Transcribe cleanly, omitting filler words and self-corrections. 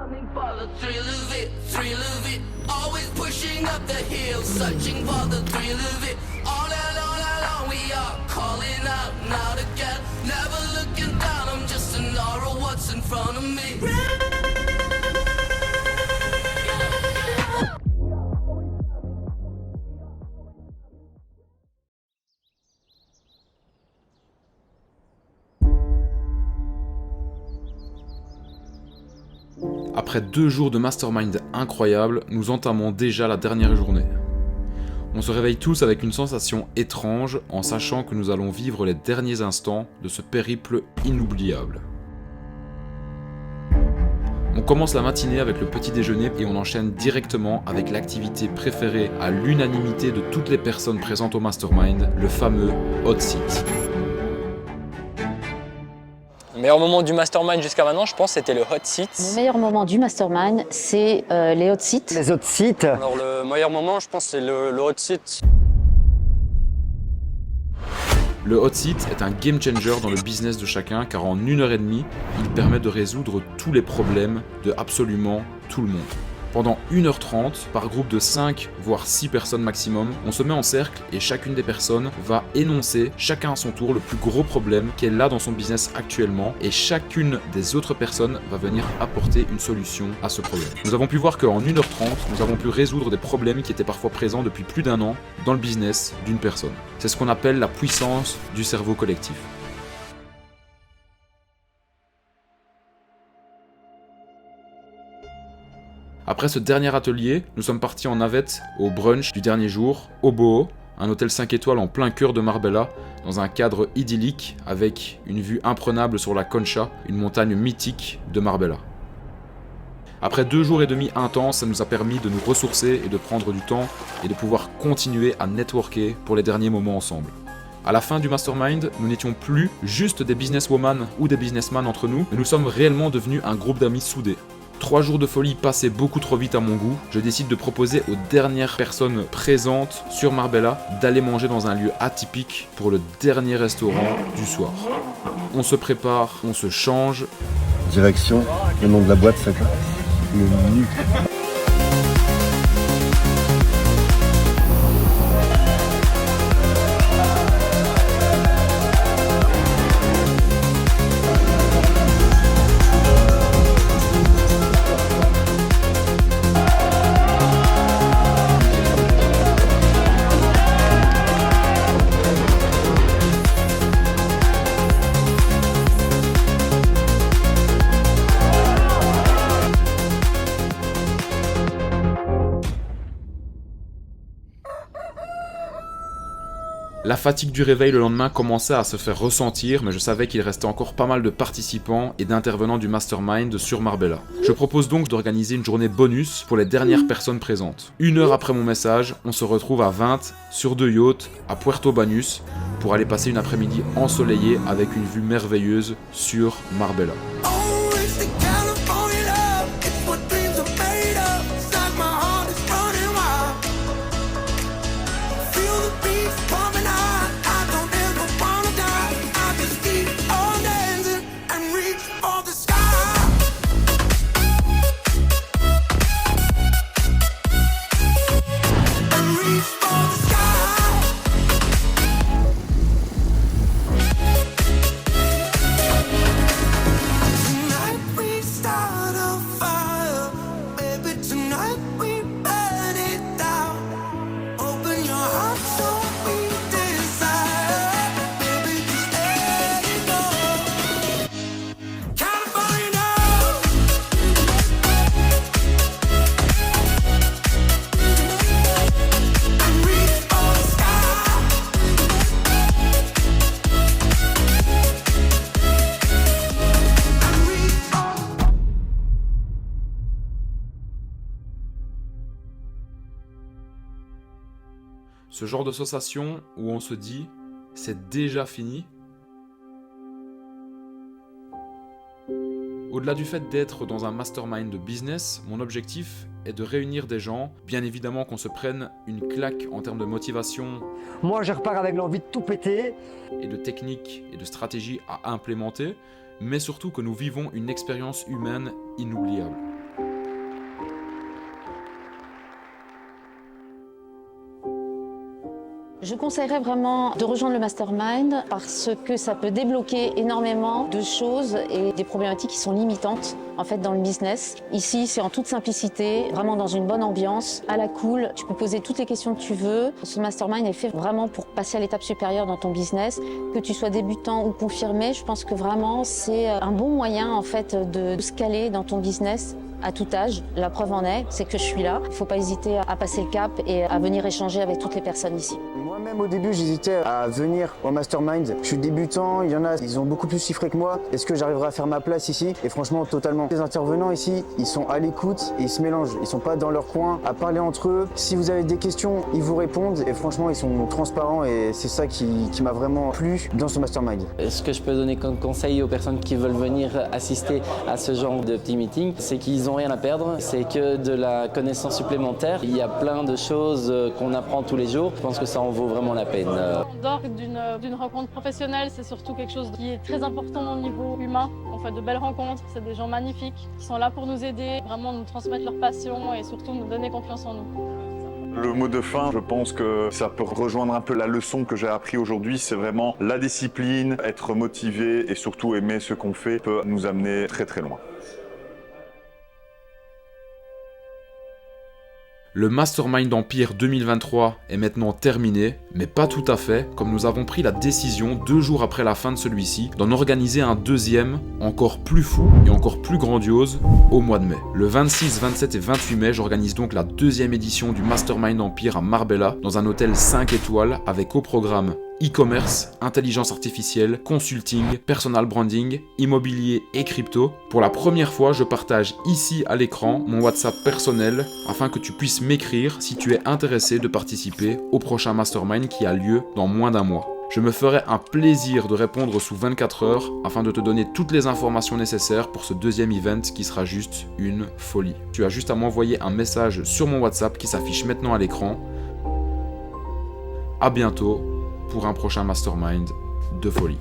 Running for the thrill of it. Always pushing up the hill, searching for the thrill of it. All along, we are calling out now together. Never looking down, I'm just an aura of what's in front of me. Après 2 jours de mastermind incroyable, nous entamons déjà la dernière journée. On se réveille tous avec une sensation étrange en sachant que nous allons vivre les derniers instants de ce périple inoubliable. On commence la matinée avec le petit déjeuner et on enchaîne directement avec l'activité préférée à l'unanimité de toutes les personnes présentes au mastermind, le fameux hot seat. Le meilleur moment du mastermind jusqu'à maintenant, je pense, c'était le hot seat. Le meilleur moment du mastermind, c'est les hot seats. Les hot seats. Alors le meilleur moment, je pense, c'est le hot seat. Le hot seat est un game changer dans le business de chacun car en 1h30, il permet de résoudre tous les problèmes de absolument tout le monde. Pendant 1h30, par groupe de 5 voire 6 personnes maximum, on se met en cercle et chacune des personnes va énoncer, chacun à son tour, le plus gros problème qu'elle a dans son business actuellement et chacune des autres personnes va venir apporter une solution à ce problème. Nous avons pu voir qu'en 1h30, nous avons pu résoudre des problèmes qui étaient parfois présents depuis plus d'1 an dans le business d'une personne. C'est ce qu'on appelle la puissance du cerveau collectif. Après ce dernier atelier, nous sommes partis en navette au brunch du dernier jour, au Boho, un hôtel 5 étoiles en plein cœur de Marbella, dans un cadre idyllique avec une vue imprenable sur la Concha, une montagne mythique de Marbella. Après 2 jours et demi intenses, ça nous a permis de nous ressourcer et de prendre du temps et de pouvoir continuer à networker pour les derniers moments ensemble. À la fin du mastermind, nous n'étions plus juste des businesswomen ou des businessmen entre nous, mais nous sommes réellement devenus un groupe d'amis soudés. 3 jours de folie passés beaucoup trop vite à mon goût, je décide de proposer aux dernières personnes présentes sur Marbella d'aller manger dans un lieu atypique pour le dernier restaurant du soir. On se prépare, on se change. Direction, le nom de la boîte, c'est le nu. La fatigue du réveil le lendemain commençait à se faire ressentir, mais je savais qu'il restait encore pas mal de participants et d'intervenants du mastermind sur Marbella. Je propose donc d'organiser une journée bonus pour les dernières personnes présentes. 1 heure après mon message, on se retrouve à 20 sur 2 yachts à Puerto Banús pour aller passer une après-midi ensoleillée avec une vue merveilleuse sur Marbella. Ce genre de sensation où on se dit « c'est déjà fini ». Au-delà du fait d'être dans un mastermind de business, mon objectif est de réunir des gens, bien évidemment qu'on se prenne une claque en termes de motivation. Moi, je repars avec l'envie de tout péter. Et de techniques et de stratégies à implémenter, mais surtout que nous vivons une expérience humaine inoubliable. Je conseillerais vraiment de rejoindre le mastermind parce que ça peut débloquer énormément de choses et des problématiques qui sont limitantes en fait dans le business. Ici, c'est en toute simplicité, vraiment dans une bonne ambiance, à la cool. Tu peux poser toutes les questions que tu veux. Ce mastermind est fait vraiment pour passer à l'étape supérieure dans ton business. Que tu sois débutant ou confirmé, je pense que vraiment c'est un bon moyen en fait de scaler dans ton business à tout âge. La preuve en est, c'est que je suis là. Il ne faut pas hésiter à passer le cap et à venir échanger avec toutes les personnes ici. Moi-même au début j'hésitais à venir au mastermind. Je suis débutant, il y en a, ils ont beaucoup plus chiffré que moi. Est-ce que j'arriverai à faire ma place ici? Et franchement totalement. Les intervenants ici, ils sont à l'écoute et ils se mélangent. Ils sont pas dans leur coin à parler entre eux. Si vous avez des questions, ils vous répondent et franchement ils sont transparents et c'est ça qui m'a vraiment plu dans ce mastermind. Ce que je peux donner comme conseil aux personnes qui veulent venir assister à ce genre de petits meetings, c'est qu'ils n'ont rien à perdre, c'est que de la connaissance supplémentaire. Il y a plein de choses qu'on apprend tous les jours. Je pense que ça en vaut vraiment la peine. On dort d'une rencontre professionnelle, c'est surtout quelque chose qui est très important au niveau humain. On fait de belles rencontres, c'est des gens magnifiques qui sont là pour nous aider, vraiment nous transmettre leur passion et surtout nous donner confiance en nous. Le mot de fin, je pense que ça peut rejoindre un peu la leçon que j'ai appris aujourd'hui, c'est vraiment la discipline, être motivé et surtout aimer ce qu'on fait peut nous amener très très loin. Le Mastermind Empire 2023 est maintenant terminé, mais pas tout à fait, comme nous avons pris la décision 2 jours après la fin de celui-ci d'en organiser un deuxième, encore plus fou et encore plus grandiose, au mois de mai. Le 26, 27 et 28 mai, j'organise donc la 2e édition du Mastermind Empire à Marbella, dans un hôtel 5 étoiles avec au programme e-commerce, intelligence artificielle, consulting, personal branding, immobilier et crypto. Pour la première fois, je partage ici à l'écran mon WhatsApp personnel afin que tu puisses m'écrire si tu es intéressé de participer au prochain Mastermind qui a lieu dans moins d'1 mois. Je me ferai un plaisir de répondre sous 24 heures afin de te donner toutes les informations nécessaires pour ce 2e event qui sera juste une folie. Tu as juste à m'envoyer un message sur mon WhatsApp qui s'affiche maintenant à l'écran. À bientôt pour un prochain Mastermind de folie.